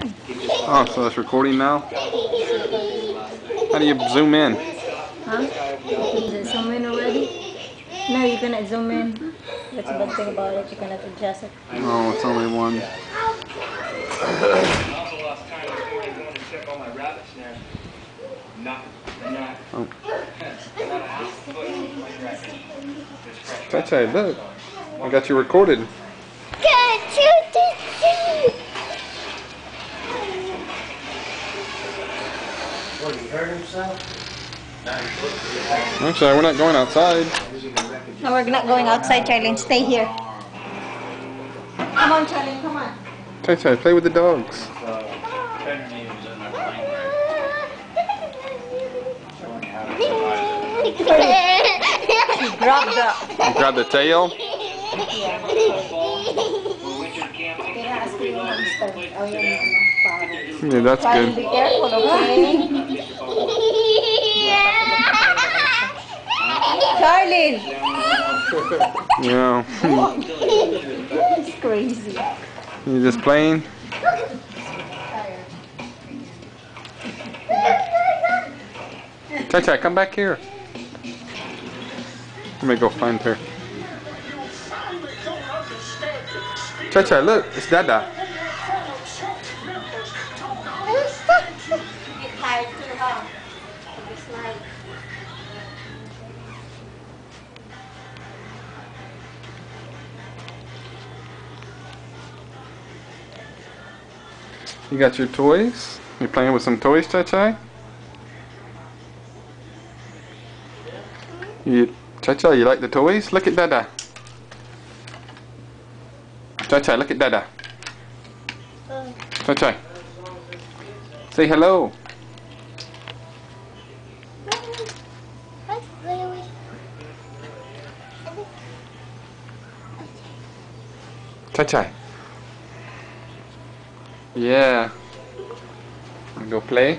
in. Oh, so it's recording now? How do you zoom in? Huh? Is it zoom in already? No, you cannot zoom in. That's the bad thing about it. You cannot adjust it. Oh, it's only one. Oh. Chai, look. I got you recorded. What, he hurt himself? Actually, we're not going outside. No, we're not going outside, Charlene. Stay here. Come on, Charlene. Come on. Chai, play with the dogs. Grab the tail. Yeah, that's good. Be careful, okay? Charlene! Yeah. It's crazy. You just playing? Chai, come back here. Let me go find her. Chai, look, it's Dada. You got your toys? You playing with some toys, Chai? Chai, you like the toys? Look at Dada. Chai, look at Dada. Chai. Say hello. Chai. Yeah. Go play.